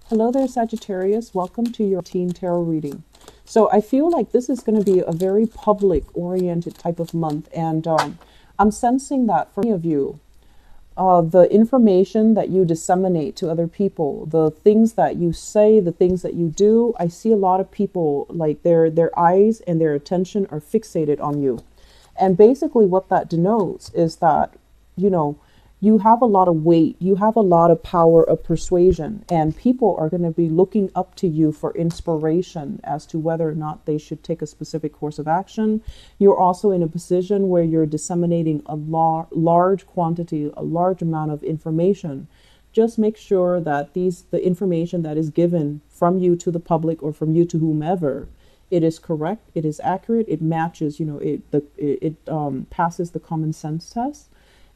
Hello there, Sagittarius. Welcome to your teen tarot reading. So I feel like this is going to be a very public-oriented type of month, and I'm sensing that for many of you, the information that you disseminate to other people, the things that you say, the things that you do, I see a lot of people like their eyes and their attention are fixated on you. And basically what that denotes is that, you know, you have a lot of weight, you have a lot of power of persuasion, and people are going to be looking up to you for inspiration as to whether or not they should take a specific course of action. You're also in a position where you're disseminating a large quantity, a large amount of information. Just make sure that the information that is given from you to the public or from you to whomever, it is correct, it is accurate, it matches, it passes the common sense test,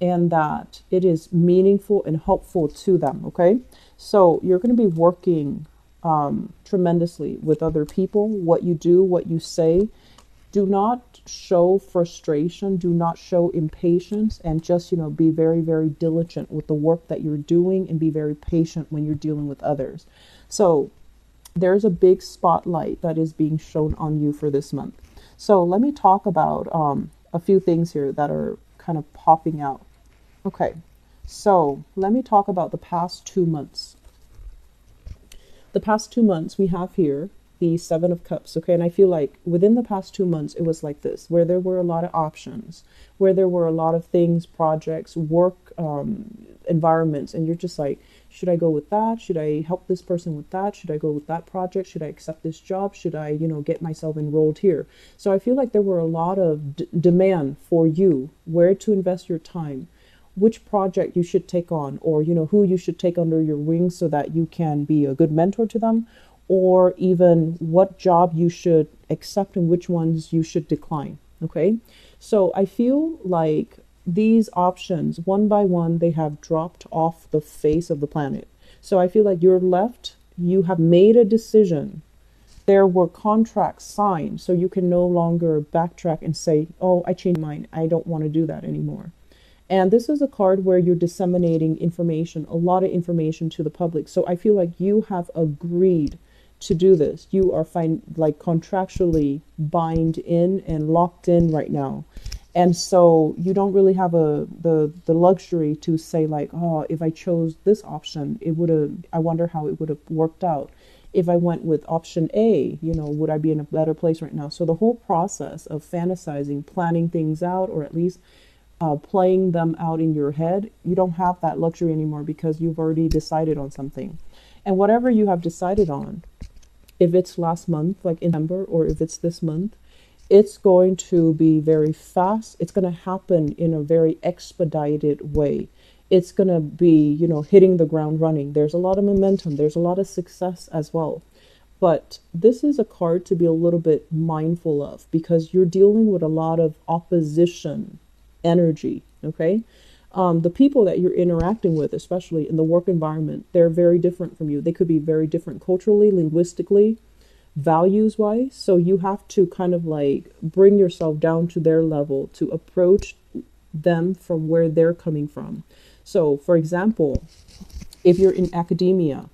and that it is meaningful and helpful to them. Okay, so you're going to be working tremendously with other people. What you do, what you say, do not show frustration, do not show impatience, and just be very, very diligent with the work that you're doing, and be very patient when you're dealing with others. So there's a big spotlight that is being shown on you for this month. So let me talk about a few things here that are kind of popping out. Okay, so let me talk about the past 2 months. The past 2 months we have here the Seven of Cups. Okay, and I feel like within the past 2 months it was like this, where there were a lot of options, where there were a lot of things, projects, work, environments, and you're just like, should I go with that? Should I help this person with that? Should I go with that project? Should I accept this job? Should I, get myself enrolled here? So I feel like there were a lot of demand for you, where to invest your time, which project you should take on, or who you should take under your wing so that you can be a good mentor to them, or even what job you should accept and which ones you should decline. Okay, so I feel like these options, one by one, they have dropped off the face of the planet. So I feel like you're left, you have made a decision. There were contracts signed, so you can no longer backtrack and say, oh, I changed my mind, I don't want to do that anymore. And this is a card where you're disseminating information, a lot of information to the public. So I feel like you have agreed to do this. You are contractually bind in and locked in right now. And so you don't really have the luxury to say like, oh, if I chose this option, I wonder how it would have worked out. If I went with option A, would I be in a better place right now? So the whole process of fantasizing, planning things out, or at least playing them out in your head, you don't have that luxury anymore because you've already decided on something. And whatever you have decided on, if it's last month, like in December, or if it's this month, it's going to be very fast. It's going to happen in a very expedited way. It's going to be, hitting the ground running. There's a lot of momentum. There's a lot of success as well. But this is a card to be a little bit mindful of, because you're dealing with a lot of opposition energy. Okay, the people that you're interacting with, especially in the work environment, they're very different from you. They could be very different culturally, linguistically, values wise. So you have to kind of like bring yourself down to their level to approach them from where they're coming from. So for example, if you're in academia,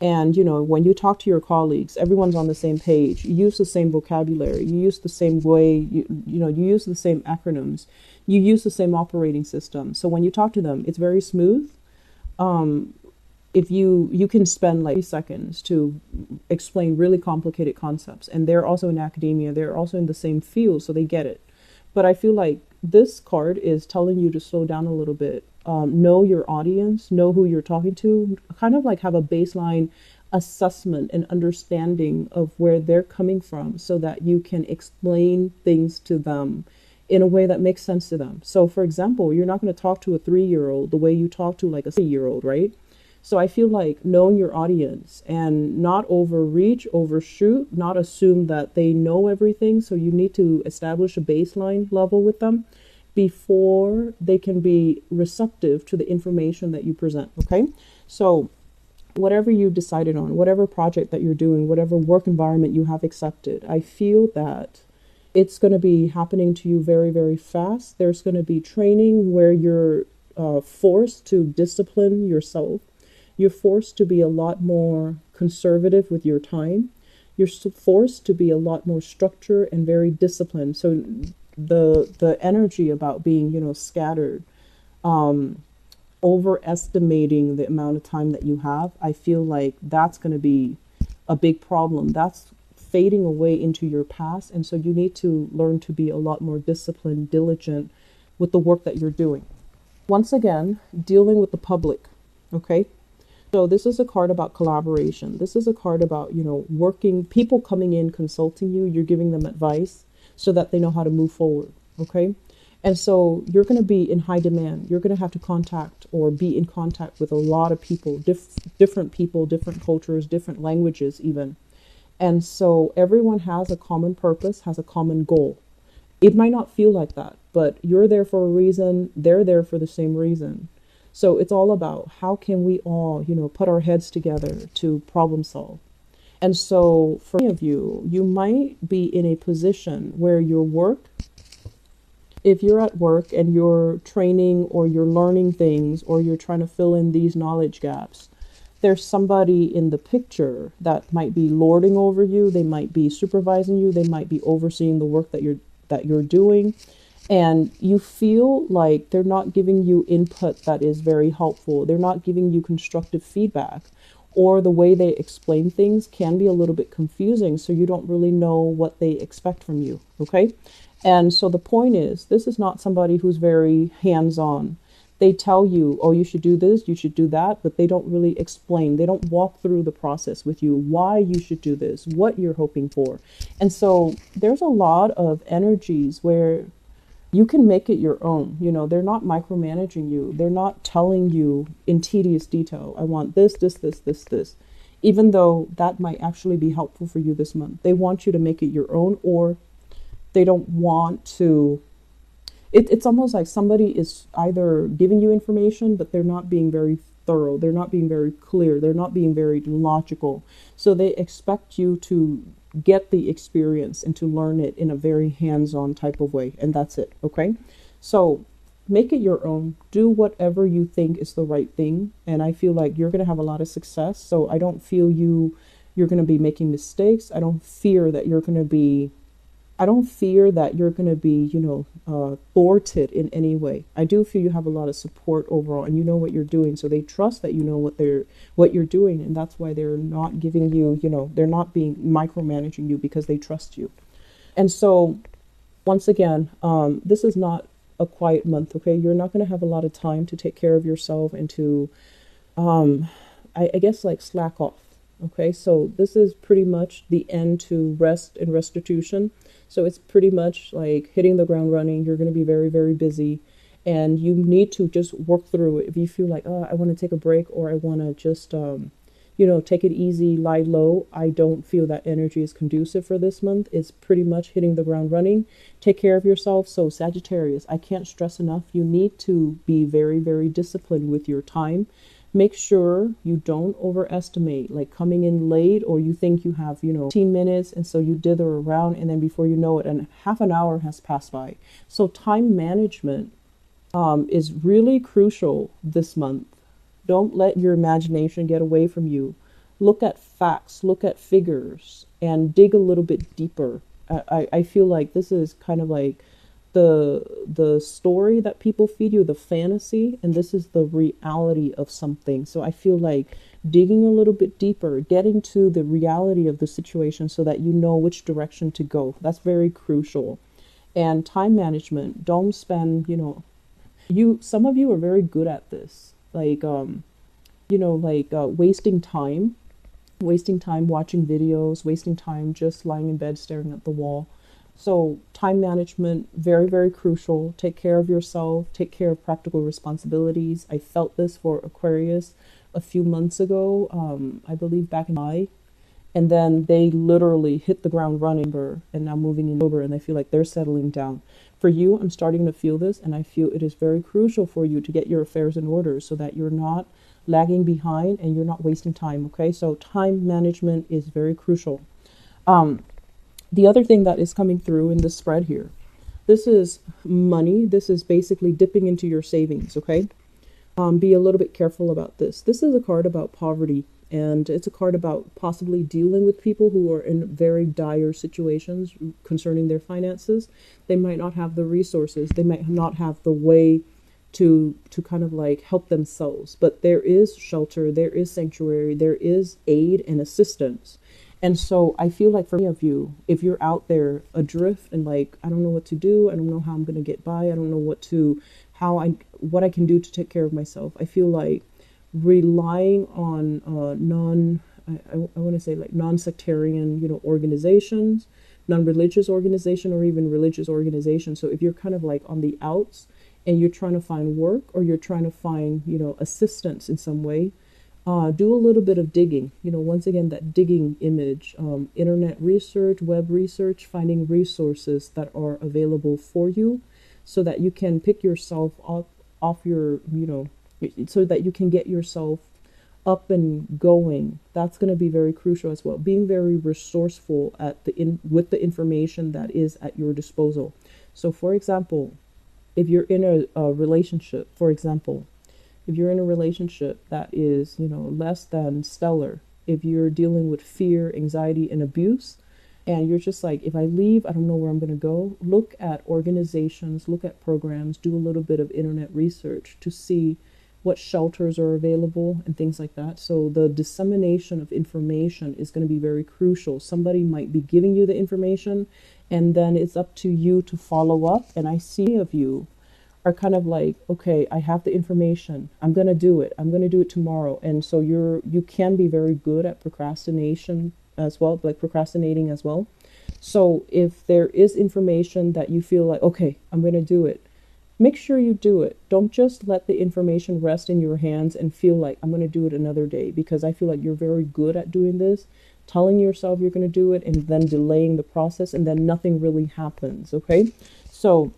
and when you talk to your colleagues, everyone's on the same page. You use the same vocabulary. You use the same way. You use the same acronyms. You use the same operating system. So when you talk to them, it's very smooth. If you can spend like 3 seconds to explain really complicated concepts, and they're also in academia. They're also in the same field, so they get it. But I feel like this card is telling you to slow down a little bit. Know your audience, know who you're talking to, kind of like have a baseline assessment and understanding of where they're coming from so that you can explain things to them in a way that makes sense to them. So for example, you're not going to talk to a 3-year-old the way you talk to like a 6-year-old, right? So I feel like knowing your audience and not overreach, overshoot, not assume that they know everything. So you need to establish a baseline level with them before they can be receptive to the information that you present. Okay, so whatever you decided on, whatever project that you're doing, whatever work environment you have accepted, I feel that it's going to be happening to you very, very fast. There's going to be training where you're forced to discipline yourself. You're forced to be a lot more conservative with your time. You're forced to be a lot more structured and very disciplined. So the energy about being, scattered, overestimating the amount of time that you have, I feel like that's going to be a big problem. That's fading away into your past. And so you need to learn to be a lot more disciplined, diligent with the work that you're doing. Once again, dealing with the public. Okay. So this is a card about collaboration. This is a card about, working, people coming in, consulting you. You're giving them advice so that they know how to move forward. Okay. And so you're going to be in high demand. You're going to have to contact or be in contact with a lot of people, different people, different cultures, different languages even. And so everyone has a common purpose, has a common goal. It might not feel like that, but you're there for a reason. They're there for the same reason. So it's all about how can we all, put our heads together to problem solve. And so for many of you, you might be in a position where your work, if you're at work and you're training or you're learning things or you're trying to fill in these knowledge gaps, there's somebody in the picture that might be lording over you. They might be supervising you. They might be overseeing the work that you're doing. And you feel like they're not giving you input that is very helpful. They're not giving you constructive feedback, or the way they explain things can be a little bit confusing. So you don't really know what they expect from you. Okay. And so the point is, this is not somebody who's very hands-on. They tell you, oh, you should do this, you should do that, but they don't really explain. They don't walk through the process with you, why you should do this, what you're hoping for. And so there's a lot of energies where you can make it your own. They're not micromanaging you. They're not telling you in tedious detail, I want this, this, even though that might actually be helpful for you this month. They want you to make it your own, or they don't want to. It's almost like somebody is either giving you information, but they're not being very thorough. They're not being very clear. They're not being very logical. So they expect you to get the experience and to learn it in a very hands-on type of way. And that's it. Okay. So make it your own. Do whatever you think is the right thing. And I feel like you're going to have a lot of success. So I don't feel you're going to be making mistakes. I don't fear that you're going to be thwarted in any way. I do feel you have a lot of support overall, and you know what you're doing. So they trust that you know what you're doing, and that's why they're not giving you, they're not being micromanaging you, because they trust you. And so, once again, this is not a quiet month. Okay, you're not going to have a lot of time to take care of yourself and to, I guess, like slack off. Okay, so this is pretty much the end to rest and restitution. So it's pretty much like hitting the ground running. You're going to be very, very busy, and you need to just work through it. If you feel like, oh, I want to take a break, or I want to just, take it easy, lie low, I don't feel that energy is conducive for this month. It's pretty much hitting the ground running. Take care of yourself. So Sagittarius, I can't stress enough. You need to be very, very disciplined with your time. Make sure you don't overestimate, like coming in late, or you think you have, 15 minutes, and so you dither around, and then before you know it, and half an hour has passed by. So time management is really crucial this month. Don't let your imagination get away from you. Look at facts, look at figures, and dig a little bit deeper. I feel like this is kind of like the story that people feed you, the fantasy, and this is the reality of something. So I feel like digging a little bit deeper, getting to the reality of the situation so that you know which direction to go. That's very crucial. And time management, don't spend, some of you are very good at this, like wasting time watching videos, wasting time just lying in bed staring at the wall. So time management, very, very crucial. Take care of yourself. Take care of practical responsibilities. I felt this for Aquarius a few months ago, I believe back in July. And then they literally hit the ground running, and now moving in October, and I feel like they're settling down. For you, I'm starting to feel this, and I feel it is very crucial for you to get your affairs in order so that you're not lagging behind and you're not wasting time. Okay, so time management is very crucial. The other thing that is coming through in this spread here, this is money. This is basically dipping into your savings, okay? Be a little bit careful about this. This is a card about poverty. And it's a card about possibly dealing with people who are in very dire situations concerning their finances. They might not have the resources, they might not have the way to kind of like help themselves, but there is shelter, there is sanctuary, there is aid and assistance. And so I feel like for many of you, if you're out there adrift and like, I don't know what to do, I don't know how I'm going to get by, I don't know what I can do to take care of myself. I feel like relying on I want to say like non-sectarian, organizations, non-religious organization, or even religious organization. So if you're kind of like on the outs and you're trying to find work, or you're trying to find, assistance in some way, do a little bit of digging. Once again, that digging image, internet research, web research, finding resources that are available for you so that you can pick yourself up off your, so that you can get yourself up and going. That's going to be very crucial as well. Being very resourceful with the information that is at your disposal. So for example, if you're in a relationship, for example, if you're in a relationship that is, less than stellar, if you're dealing with fear, anxiety, and abuse, and you're just like, if I leave, I don't know where I'm going to go, look at organizations, look at programs, do a little bit of internet research to see what shelters are available and things like that. So the dissemination of information is going to be very crucial. Somebody might be giving you the information, and then it's up to you to follow up. And I see of you are kind of like, okay, I have the information, I'm going to do it. I'm going to do it tomorrow. And so you can be very good at procrastination as well, like procrastinating as well. So if there is information that you feel like, okay, I'm going to do it, make sure you do it. Don't just let the information rest in your hands and feel like I'm going to do it another day, because I feel like you're very good at doing this, telling yourself you're going to do it and then delaying the process, and then nothing really happens. Okay. So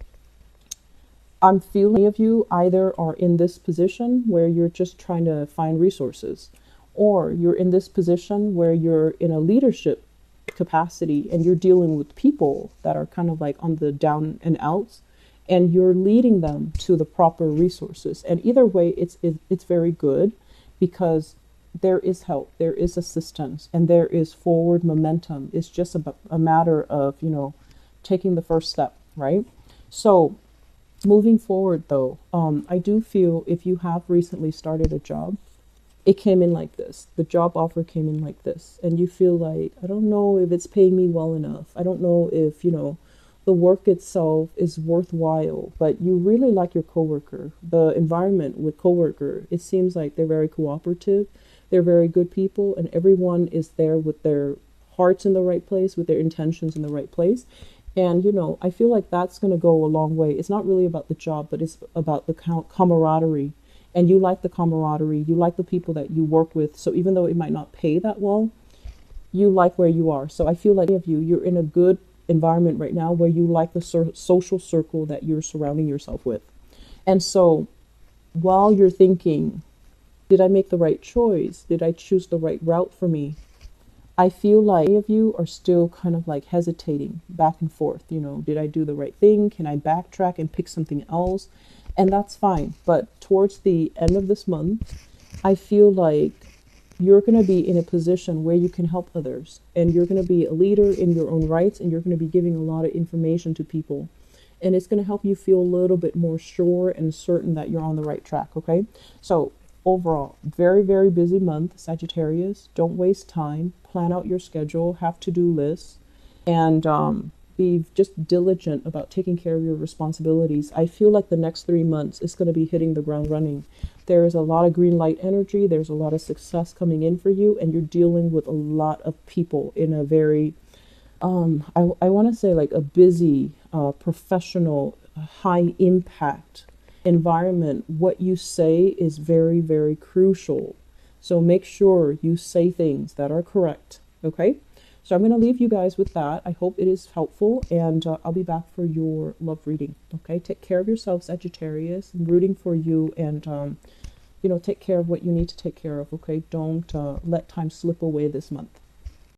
I'm feeling of you either are in this position where you're just trying to find resources, or you're in this position where you're in a leadership capacity and you're dealing with people that are kind of like on the down and outs, and you're leading them to the proper resources. And either way, it's very good, because there is help, there is assistance, and there is forward momentum. It's just a matter of, taking the first step, right? So moving forward though, I do feel if you have recently started a job, it came in like this, the job offer came in like this, and you feel like, I don't know if it's paying me well enough. I don't know if, the work itself is worthwhile, but you really like your coworker. The environment with coworker, it seems like they're very cooperative. They're very good people, and everyone is there with their hearts in the right place, with their intentions in the right place. And, I feel like that's going to go a long way. It's not really about the job, but it's about the camaraderie. And you like the camaraderie. You like the people that you work with. So even though it might not pay that well, you like where you are. So I feel like you're in a good environment right now where you like the social circle that you're surrounding yourself with. And so while you're thinking, did I make the right choice? Did I choose the right route for me? I feel like many of you are still kind of like hesitating back and forth. Did I do the right thing? Can I backtrack and pick something else? And that's fine. But towards the end of this month, I feel like you're going to be in a position where you can help others, and you're going to be a leader in your own rights, and you're going to be giving a lot of information to people, and it's going to help you feel a little bit more sure and certain that you're on the right track. Okay. So overall, very, very busy month, Sagittarius. Don't waste time. Plan out your schedule, have to-do lists, and be just diligent about taking care of your responsibilities. I feel like the next 3 months is going to be hitting the ground running. There is a lot of green light energy. There's a lot of success coming in for you, and you're dealing with a lot of people in a very, I want to say like a busy, professional, high impact environment. What you say is very, very crucial. So make sure you say things that are correct. Okay. So I'm going to leave you guys with that. I hope it is helpful, and I'll be back for your love reading. Okay. Take care of yourself, Sagittarius. I'm rooting for you, and, take care of what you need to take care of. Okay. Don't let time slip away this month.